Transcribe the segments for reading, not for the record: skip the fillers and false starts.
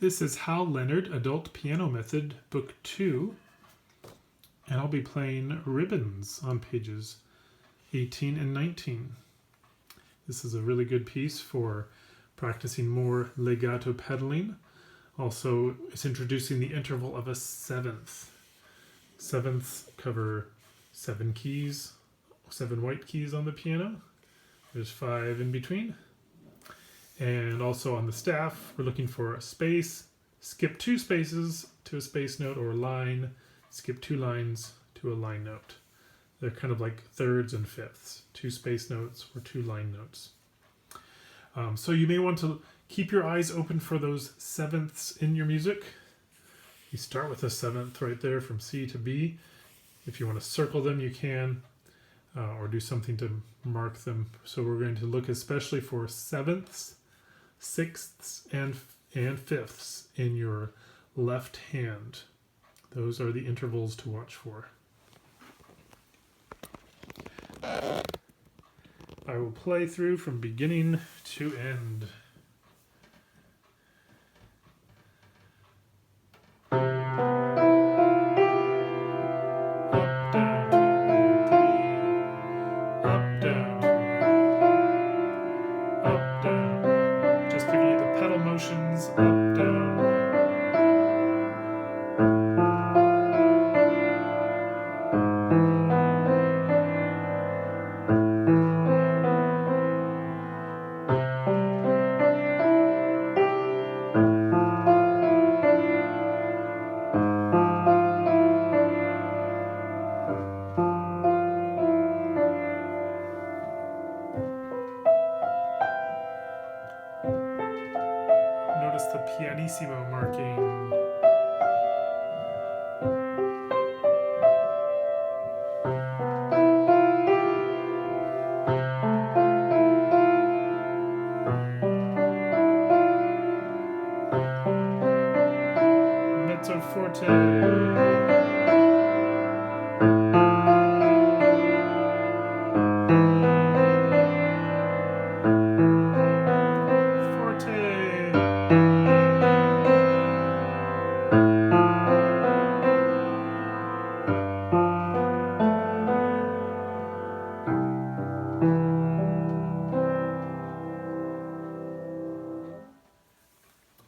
This is How Leonard, Adult Piano Method, Book 2, and I'll be playing Ribbons on pages 18 and 19. This is a really good piece for practicing more legato pedaling. Also, it's introducing the interval of a seventh. Sevenths cover 7 keys, 7 white keys on the piano. There's 5 in between. And also on the staff, we're looking for a space, skip 2 spaces to a space note, or a line, skip 2 lines to a line note. They're kind of like thirds and fifths, 2 space notes or 2 line notes. So you may want to keep your eyes open for those sevenths in your music. You start with a 7th right there from C to B. If you want to circle them, you can, or do something to mark them. So we're going to look especially for 7ths, 6ths, and 5ths in your left hand. Those are the intervals to watch for. I will play through from beginning to end. Notice the pianissimo marking. Mezzo forte.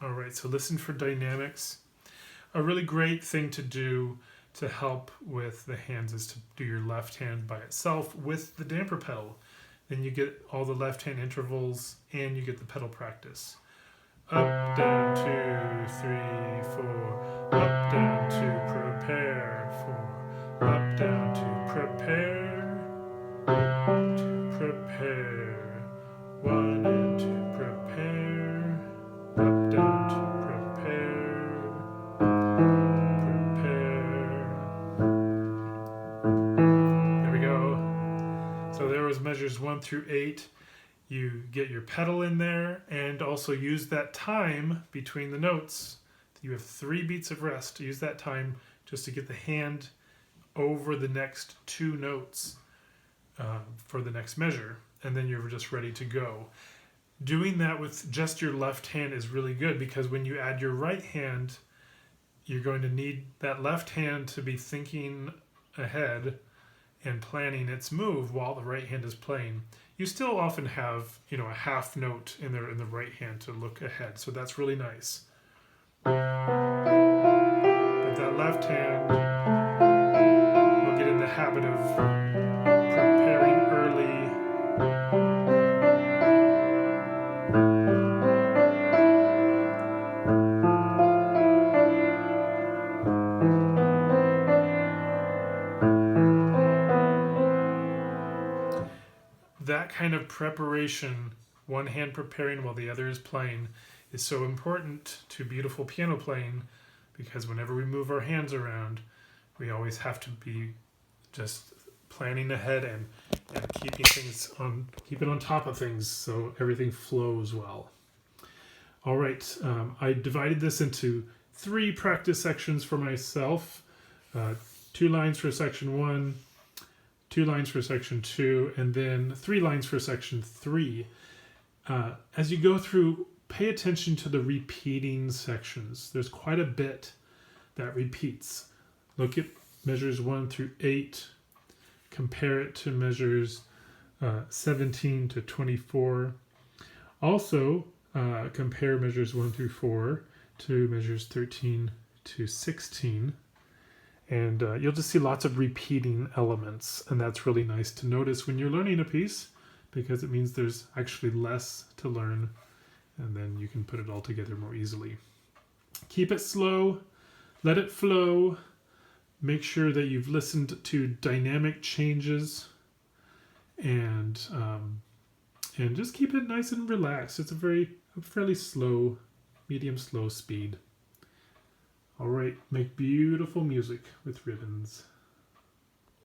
Alright, so listen for dynamics. A really great thing to do to help with the hands is to do your left hand by itself with the damper pedal. Then you get all the left hand intervals and you get the pedal practice. Up, down, 2, 3, 4. Up, down, 2, prepare, 4. Up, down, 2, prepare, 2, prepare. 1 and 2, prepare. Up, down, 2, prepare, prepare. There we go. So there was measures 1 through 8. You get your pedal in there and also use that time between the notes. You have 3 beats of rest. Use that time just to get the hand over the next 2 notes for the next measure. And then you're just ready to go. Doing that with just your left hand is really good because when you add your right hand, you're going to need that left hand to be thinking ahead and planning its move while the right hand is playing. You still often have, a half note in the right hand to look ahead, so that's really nice. But that left hand will get in the habit of preparing early. That kind of preparation, one hand preparing while the other is playing, is so important to beautiful piano playing because whenever we move our hands around, we always have to be just planning ahead and keeping on top of things so everything flows well. All right, I divided this into 3 practice sections for myself, 2 lines for section 1, 2 lines for section 2, and then 3 lines for section 3. As you go through pay attention to the repeating sections. There's quite a bit that repeats. Look at measures 1 through 8. Compare it to measures 17 to 24. Also, compare measures 1 through 4 to measures 13 to 16. And you'll just see lots of repeating elements. And that's really nice to notice when you're learning a piece, because it means there's actually less to learn. And then you can put it all together more easily. Keep it slow. Let it flow. Make sure that you've listened to dynamic changes, and just keep it nice and relaxed. It's a fairly slow, medium slow speed. All right, make beautiful music with ribbons.